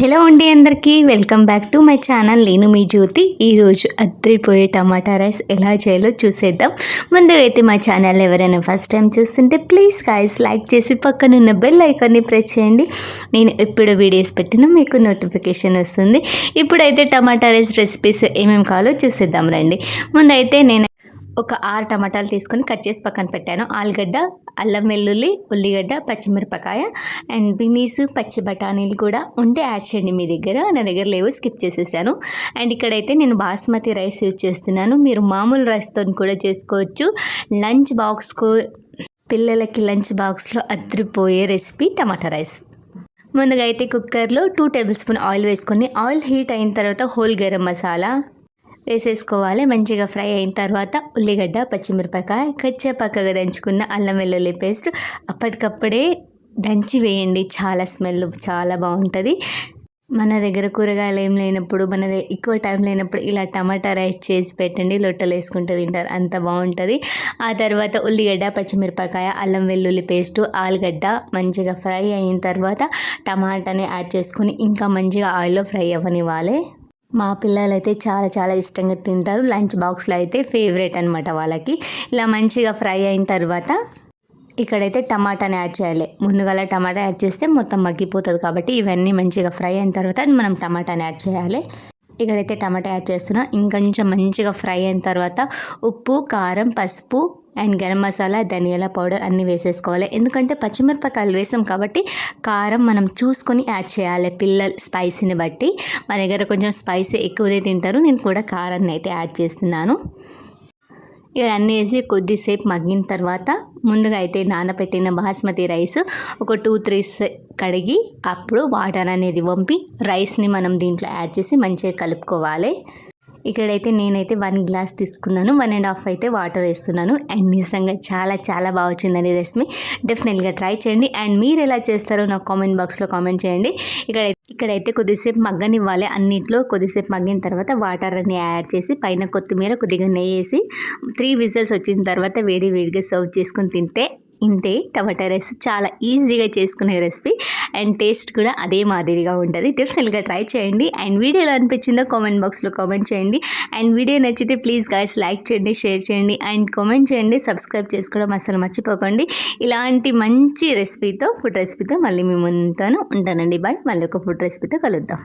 Hello అండి, అందరికీ welcome back to my channel. నేను మీ జ్యోతి. ఈరోజు అద్రిపోయే టమాటా రైస్ ఎలా చేయాలో చూసేద్దాం. ముందుగా అయితే మా ఛానల్ ఎవరైనా ఫస్ట్ టైం చూస్తుంటే ప్లీజ్ గైస్ లైక్ చేసి పక్కనున్న బెల్ ఐకాన్ని ప్రెస్ చేయండి. నేను ఎప్పుడు వీడియోస్ పెట్టినా మీకు నోటిఫికేషన్ వస్తుంది. ఇప్పుడైతే టమాటా రైస్ రెసిపీస్ ఏమేమి కావాలో చూసేద్దాం రండి. ముందైతే నేను ఒక 6 టమాటాలు తీసుకొని కట్ చేసి పక్కన పెట్టాను. ఆలుగడ్డ, అల్లం వెల్లుల్లి, ఉల్లిగడ్డ, పచ్చిమిరపకాయ అండ్ బీనీస్, పచ్చి బఠానీలు కూడా ఉంటే యాడ్ చేయండి మీ దగ్గర. నా దగ్గర లేవు, స్కిప్ చేసేసాను. అండ్ ఇక్కడైతే నేను బాస్మతి రైస్ యూజ్ చేస్తున్నాను. మీరు మామూలు రైస్తో కూడా చేసుకోవచ్చు. లంచ్ బాక్స్కు పిల్లలకి లంచ్ బాక్స్లో అద్రిపోయే రెసిపీ టమాటా రైస్. ముందుగా అయితే కుక్కర్లో 2 టేబుల్ స్పూన్ ఆయిల్ వేసుకొని ఆయిల్ హీట్ అయిన తర్వాత హోల్ గరం మసాలా వేసేసుకోవాలి. మంచిగా ఫ్రై అయిన తర్వాత ఉల్లిగడ్డ, పచ్చిమిరపకాయ, పక్కగా దంచుకున్న అల్లం వెల్లుల్లి పేస్ట్ అప్పటికప్పుడే దంచి వేయండి. చాలా స్మెల్ చాలా బాగుంటుంది. మన దగ్గర కూరగాయలు ఏం లేనప్పుడు, ఎక్కువ టైం లేనప్పుడు ఇలా టమాటా రైస్ చేసి పెట్టండి. లొట్టలు వేసుకుంటూ తింటారు, అంత బాగుంటుంది. ఆ తర్వాత ఉల్లిగడ్డ, పచ్చిమిరపకాయ, అల్లం వెల్లుల్లి పేస్టు, ఆలుగడ్డ మంచిగా ఫ్రై అయిన తర్వాత టమాటాని యాడ్ చేసుకొని ఇంకా మంచిగా ఆయిల్లో ఫ్రై అవ్వనివ్వాలి. మా పిల్లలైతే చాలా ఇష్టంగా తింటారు. లంచ్ బాక్స్లో అయితే ఫేవరెట్ అనమాట వాళ్ళకి. ఇలా మంచిగా ఫ్రై అయిన తర్వాత ఇక్కడైతే టమాటాని యాడ్ చేయాలి. ముందుగా టమాటా యాడ్ చేస్తే మొత్తం మగ్గిపోతుంది కాబట్టి ఇవన్నీ మంచిగా ఫ్రై అయిన తర్వాత మనం టమాటాని యాడ్ చేయాలి. ఇక్కడైతే టమాటా యాడ్ చేస్తున్నా. ఇంకొంచెం మంచిగా ఫ్రై అయిన తర్వాత ఉప్పు, కారం, పసుపు అండ్ గరం మసాలా, ధనియాల పౌడర్ అన్నీ వేసేసుకోవాలి. ఎందుకంటే పచ్చిమిరపకాయలు వేసాం కాబట్టి కారం మనం చూసుకొని యాడ్ చేయాలి. పిల్లలు స్పైసీని బట్టి, మా దగ్గర కొంచెం స్పైసీ ఎక్కువనే తింటారు. నేను కూడా కారాన్ని అయితే యాడ్ చేస్తున్నాను. ఇక్కడ అన్నీ వేసి కొద్దిసేపు మగ్గిన తర్వాత ముందుగా అయితే నానబెట్టిన బాస్మతి రైస్ ఒక 2-3 కడిగి అప్పుడు వాటర్ అనేది వంపి రైస్ని మనం దీంట్లో యాడ్ చేసి మంచిగా కలుపుకోవాలి. ఇక్కడైతే నేనైతే 1 గ్లాస్ తీసుకున్నాను. 1.5 అయితే వాటర్ వేస్తున్నాను. అండ్ నిజంగా చాలా బాగా వచ్చిందండి రెసిపీ. డెఫినెట్గా ట్రై చేయండి. అండ్ మీరు ఎలా చేస్తారో నాకు కామెంట్ బాక్స్లో కామెంట్ చేయండి. ఇక్కడైతే కొద్దిసేపు మగ్గనివ్వాలి. అన్నిట్లో కొద్దిసేపు మగ్గిన తర్వాత వాటర్ అన్ని యాడ్ చేసి పైన కొత్తిమీర, కొద్దిగా నెయ్యి వేసి 3 విజిల్స్ వచ్చిన తర్వాత వేడిగా సర్వ్ చేసుకొని తింటే ఇంతే టమాటా రైస్. చాలా ఈజీగా చేసుకునే రెసిపీ అండ్ టేస్ట్ కూడా అదే మాదిరిగా ఉంటుంది. డెఫినెట్గా ట్రై చేయండి. అండ్ వీడియో ఎలా అనిపించిందో కామెంట్ బాక్స్లో కామెంట్ చేయండి. అండ్ వీడియో నచ్చితే ప్లీజ్ గైస్ లైక్ చేయండి, షేర్ చేయండి అండ్ కామెంట్ చేయండి. సబ్స్క్రైబ్ చేసుకోవడం అసలు మర్చిపోకండి. ఇలాంటి మంచి రెసిపీతో, ఫుడ్ రెసిపీతో మళ్ళీ మేము ఉంటానండి. బాయ్. మళ్ళీ ఒక ఫుడ్ రెసిపీతో కలుద్దాం.